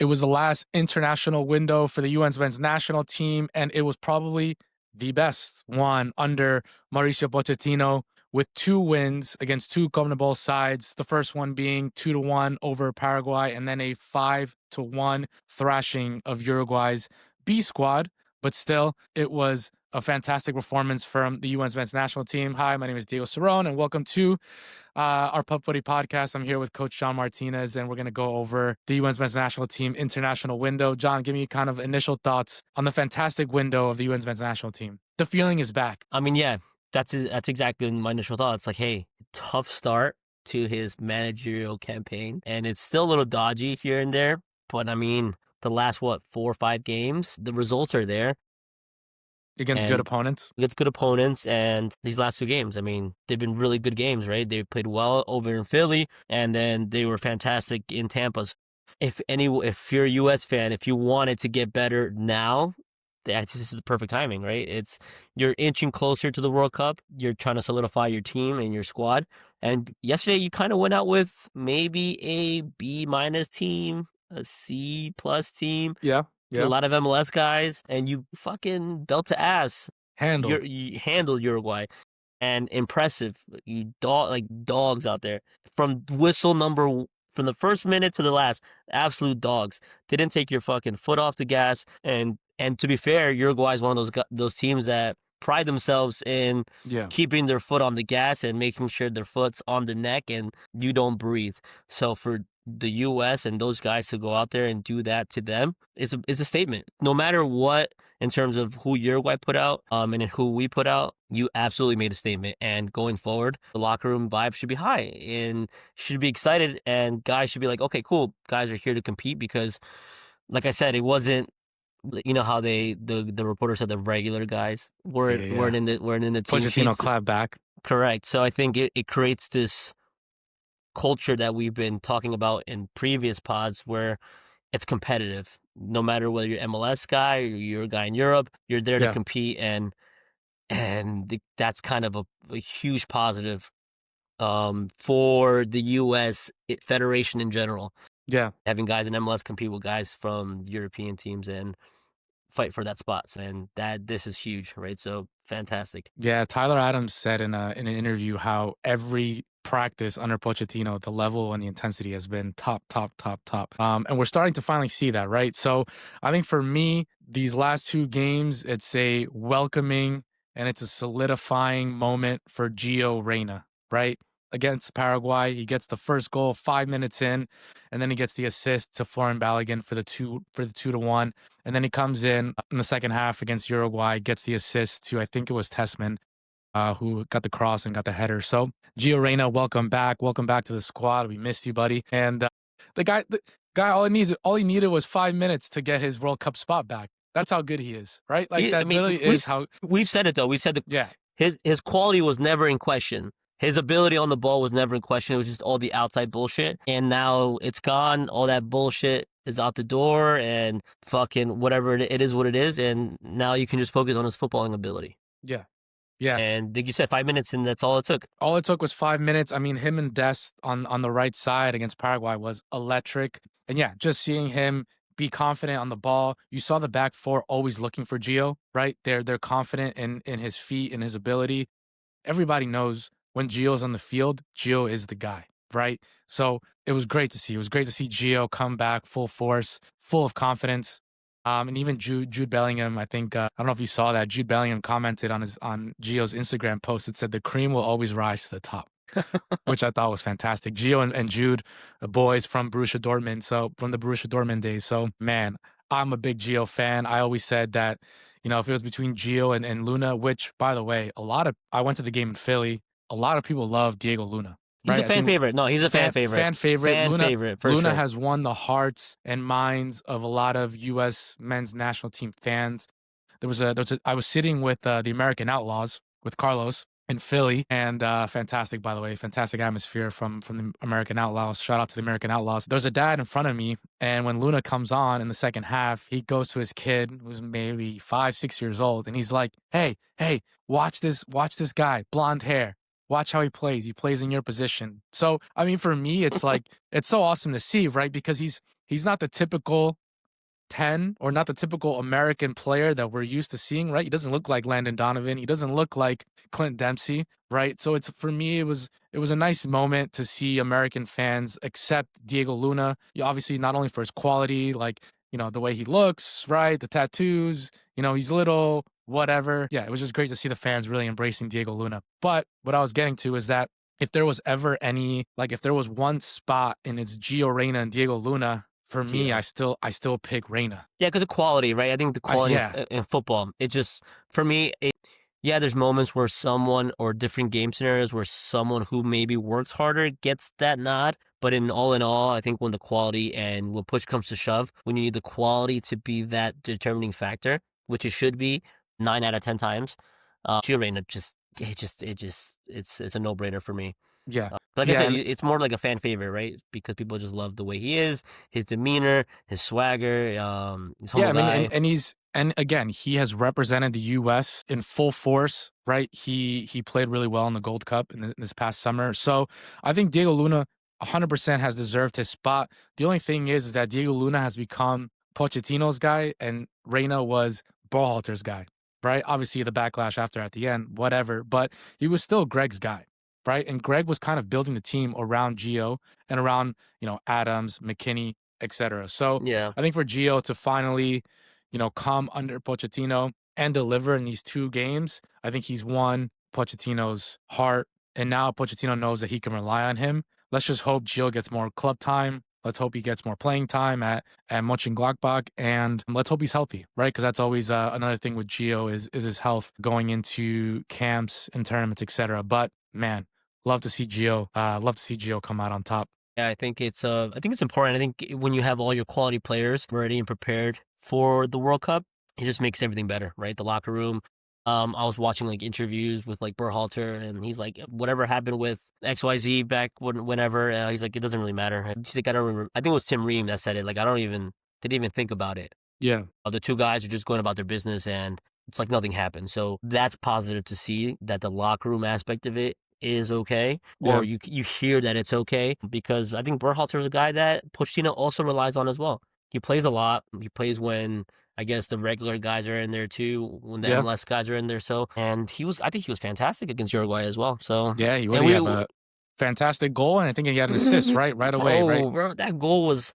It was the last international window for the U.S. men's national team, and it was probably the best one under Mauricio Pochettino, with 2 wins against 2 CONMEBOL sides. The first one being 2-1 over Paraguay, and then a 5-1 thrashing of Uruguay's B squad. But still, it was a fantastic performance from the U.S. men's national team. Hi, my name is Diego Cerrone, and welcome to our Pub Footy podcast. I'm here with Coach John Martinez, and we're going to go over the U.S. men's national team international window. John, give me kind of initial thoughts on the fantastic window of the U.S. men's national team. The feeling is back. I mean, yeah, that's exactly my initial thoughts. Like, hey, tough start to his managerial campaign, and it's still a little dodgy here and there. But I mean, the last 4 or 5 games, the results are there. Against good opponents. Against good opponents, and these last 2 games, I mean, they've been really good games, right? They played well over in Philly, and then they were fantastic in Tampa. If you're a U.S. fan, if you wanted to get better now, this is the perfect timing, right? You're inching closer to the World Cup. You're trying to solidify your team and your squad. And yesterday, you kind of went out with maybe a B- team, a C+ team. Yeah. A lot of MLS guys, and you fucking belt to ass. You handled Uruguay, and impressive. You like dogs out there from from the first minute to the last. Absolute dogs. Didn't take your fucking foot off the gas. And to be fair, Uruguay is one of those teams that pride themselves in keeping their foot on the gas and making sure their foot's on the neck and you don't breathe. So for the U.S. and those guys to go out there and do that to them is a statement. No matter what, in terms of who Uruguay put out and who we put out, you absolutely made a statement. And going forward, the locker room vibe should be high and should be excited, and guys should be like, okay, cool, guys are here to compete, because like I said, it wasn't, you know how the reporter said the regular guys weren't in the team sheets. Pochettino clap back. Correct. So I think it creates this culture that we've been talking about in previous pods, where it's competitive. No matter whether you're MLS guy or you're a guy in Europe, you're there to compete, and that's kind of a huge positive for the U.S. Federation in general. Yeah, having guys in MLS compete with guys from European teams and fight for that spot, and this is huge, right? So fantastic. Yeah, Tyler Adams said in an interview how every practice under Pochettino, the level and the intensity has been top. And we're starting to finally see that, right? So I think for me, these last 2 games, it's a welcoming and it's a solidifying moment for Gio Reyna, right? Against Paraguay, he gets the first goal 5 minutes in, and then he gets the assist to Florian Balogun for the 2-1, and then he comes in the second half against Uruguay, gets the assist to, I think it was Tessman, who got the cross and got the header. So Gio Reyna, welcome back to the squad. We missed you, buddy. And the guy, all he needed was 5 minutes to get his World Cup spot back. That's how good he is, right? Like is how we've said it though. We said his quality was never in question. His ability on the ball was never in question. It was just all the outside bullshit. And now it's gone. All that bullshit is out the door, and fucking whatever it is what it is. And now you can just focus on his footballing ability. Yeah. And like you said, 5 minutes, and that's all it took. All it took was 5 minutes. I mean, him and Dest on the right side against Paraguay was electric. And yeah, just seeing him be confident on the ball. You saw the back 4 always looking for Gio, right? They're confident in his feet and his ability. Everybody knows when Gio's on the field, Gio is the guy, right? So it was great to see. It was great to see Gio come back full force, full of confidence. And even Jude Bellingham, I think, I don't know if you saw that, Jude Bellingham commented on Gio's Instagram post. It said, "The cream will always rise to the top," which I thought was fantastic. Gio and Jude, boys from the Borussia Dortmund days. So, man, I'm a big Gio fan. I always said that, if it was between Gio and Luna, which, by the way, I went to the game in Philly. A lot of people love Diego Luna. He's a fan favorite. No, he's a fan favorite. Fan favorite. Luna sure. has won the hearts and minds of a lot of U.S. men's national team fans. I was sitting with the American Outlaws with Carlos in Philly, and fantastic, by the way, fantastic atmosphere from the American Outlaws. Shout out to the American Outlaws. There's a dad in front of me, and when Luna comes on in the second half, he goes to his kid, who's maybe 5-6 years old, and he's like, hey, watch this guy, blonde hair. Watch how he plays. He plays in your position. So, I mean, for me, it's like, it's so awesome to see, right? Because he's he's not the typical 10 or not the typical American player that we're used to seeing, right? He doesn't look like Landon Donovan. He doesn't look like Clint Dempsey, right? So it's for me, it was a nice moment to see American fans accept Diego Luna. Obviously, not only for his quality, like, the way he looks, right? The tattoos, he's little, whatever. Yeah, it was just great to see the fans really embracing Diego Luna. But what I was getting to is that if there was ever if there was one spot and it's Gio Reyna and Diego Luna, for me, I still pick Reyna. Yeah, because the quality, right? I think the quality in football, it just, for me, there's moments where someone, or different game scenarios where someone who maybe works harder gets that nod. But in all, I think when the quality and when push comes to shove, when you need the quality to be that determining factor, which it should be 9 out of 10 times, Gio Reyna it's a no-brainer for me. Yeah. Like I said, it's more like a fan favorite, right? Because people just love the way he is, his demeanor, his swagger, his humble guy. And again, he has represented the U.S. in full force, right? He played really well in the Gold Cup in this past summer. So I think Diego Luna 100% has deserved his spot. The only thing is that Diego Luna has become Pochettino's guy and Reyna was Berhalter's guy, right? Obviously, the backlash after at the end, whatever, but he was still Greg's guy. Right. And Greg was kind of building the team around Gio and around, Adams, McKinney, etc. So Yeah, I think for Gio to finally, come under Pochettino and deliver in these 2 games, I think he's won Pochettino's heart. And now Pochettino knows that he can rely on him. Let's just hope Gio gets more club time. Let's hope he gets more playing time at Mönchengladbach, and let's hope he's healthy, right? Because that's always another thing with Gio is his health going into camps and tournaments, etc. But man, love to see Gio. Love to see Gio come out on top. Yeah, I think it's important. I think when you have all your quality players ready and prepared for the World Cup, it just makes everything better, right? The locker room. I was watching like interviews with like Berhalter, and he's like, whatever happened with XYZ back whenever, he's like, it doesn't really matter. He's like, I don't remember. I think it was Tim Ream that said it. Like, didn't even think about it. Yeah. The 2 guys are just going about their business, and it's like nothing happened. So that's positive to see that the locker room aspect of it is okay, or you hear that it's okay, because I think Berhalter is a guy that Pochettino also relies on as well. He plays a lot. He plays when, I guess, the regular guys are in there too, when the MLS guys are in there. So, and I think he was fantastic against Uruguay as well. So yeah, he would have a fantastic goal, and I think he had an assist right away. Right, bro, that goal was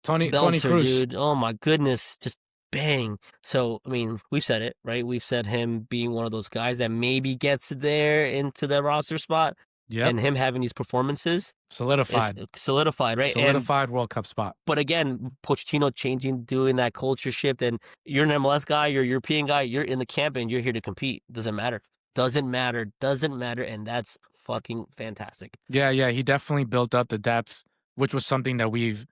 Tony Cruz, dude. Oh my goodness, just bang. So, I mean, we've said it, right? We've said him being one of those guys that maybe gets there into the roster spot. Yeah. And him having these performances. Solidified, right? Solidified World Cup spot. But again, Pochettino doing that culture shift, and you're an MLS guy, you're a European guy, you're in the camp, and you're here to compete. Doesn't matter. And that's fucking fantastic. Yeah, he definitely built up the depth, which was something that we've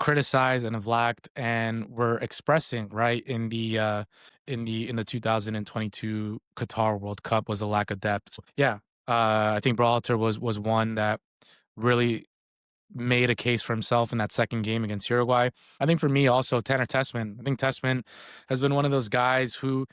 criticized and have lacked, and we're expressing right in the 2022 Qatar World Cup was a lack of depth. Yeah, I think Berhalter was one that really made a case for himself in that second game against Uruguay. I think for me also Tanner Tessman. I think Tessman has been one of those guys who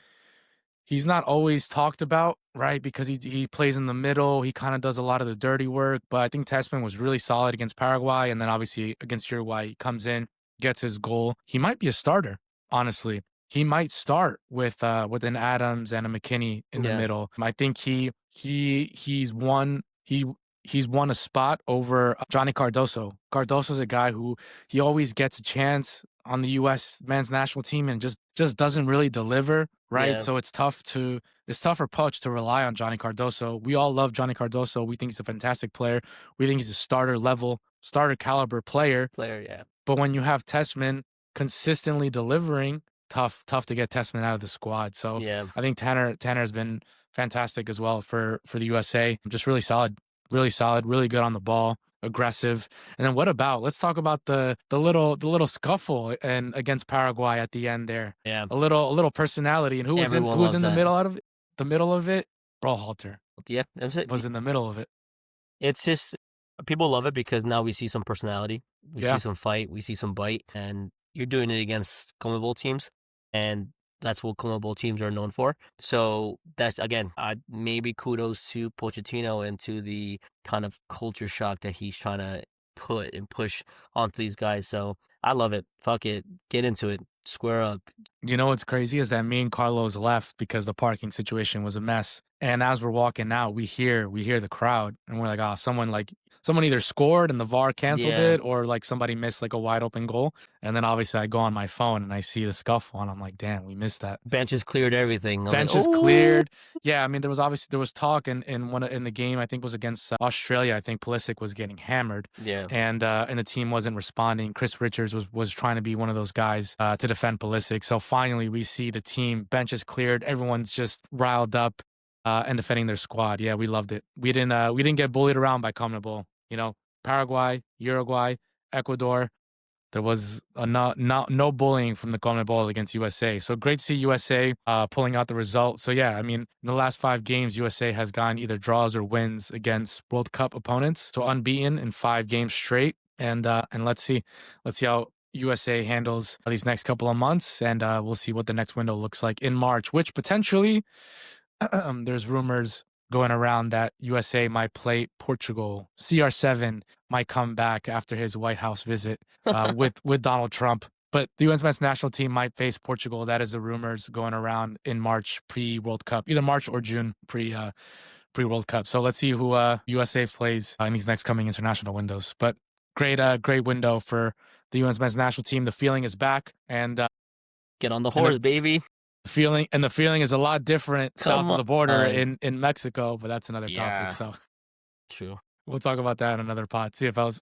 he's not always talked about, right? Because he plays in the middle. He kind of does a lot of the dirty work. But I think Tessman was really solid against Paraguay. And then obviously against Uruguay, he comes in, gets his goal. He might be a starter, honestly. He might start with an Adams and a McKinney in the middle. I think he's won a spot over Johnny Cardoso. Cardoso's a guy who he always gets a chance on the U.S. men's national team and just doesn't really deliver, right? Yeah. So it's tough for Poch to rely on Johnny Cardoso. We all love Johnny Cardoso. We think he's a fantastic player. We think he's a starter caliber player. Yeah. But when you have Tessman consistently delivering, tough to get Tessman out of the squad. So yeah. I think Tanner has been fantastic as well for the USA. Just really solid, really good on the ball, aggressive. And then let's talk about the little scuffle and against Paraguay at the end there. Yeah. A little personality. And who was in the middle of it? Berhalter. Yeah. Was in the middle of it. It's just people love it because now we see some personality. We see some fight, we see some bite, and you're doing it against CONMEBOL teams, and that's what CONMEBOL teams are known for. So that's, again, maybe kudos to Pochettino and to the kind of culture shock that he's trying to put and push onto these guys. So I love it. Fuck it. Get into it. Square up. You know what's crazy is that me and Carlos left because the parking situation was a mess. And as we're walking out, we hear the crowd, and we're like, oh, someone either scored and the VAR canceled Yeah. it, or like somebody missed like a wide open goal. And then obviously I go on my phone and I see the scuffle, and I'm like, damn, we missed that. Benches cleared everything. I was like, Benches "Ooh." cleared. Yeah, I mean, there was talk in the game. I think it was against Australia. I think Pulisic was getting hammered, Yeah. and the team wasn't responding. Chris Richards was trying to be one of those guys to defend Pulisic. So finally, we see the team benches cleared. Everyone's just riled up and defending their squad. Yeah, we loved it. We didn't get bullied around by CONMEBOL. You know, Paraguay, Uruguay, Ecuador. There was no bullying from the CONMEBOL against USA. So great to see USA pulling out the result. So yeah, I mean, in the last 5 games, USA has gotten either draws or wins against World Cup opponents. So unbeaten in 5 games straight. And let's see how USA handles these next couple of months, and we'll see what the next window looks like in March, which potentially there's rumors going around that USA might play Portugal. CR7 might come back after his White House visit with Donald Trump. But the U.S. men's national team might face Portugal. That is the rumors going around in March pre-World Cup, either March or June pre-World Cup. So let's see who USA plays in these next coming international windows. But great window for the U.S. men's national team. The feeling is back, and get on the horse, baby. The feeling is a lot different south of the border in Mexico, but that's another Yeah. topic. So True. we'll talk about that in another pod. See you, fellas.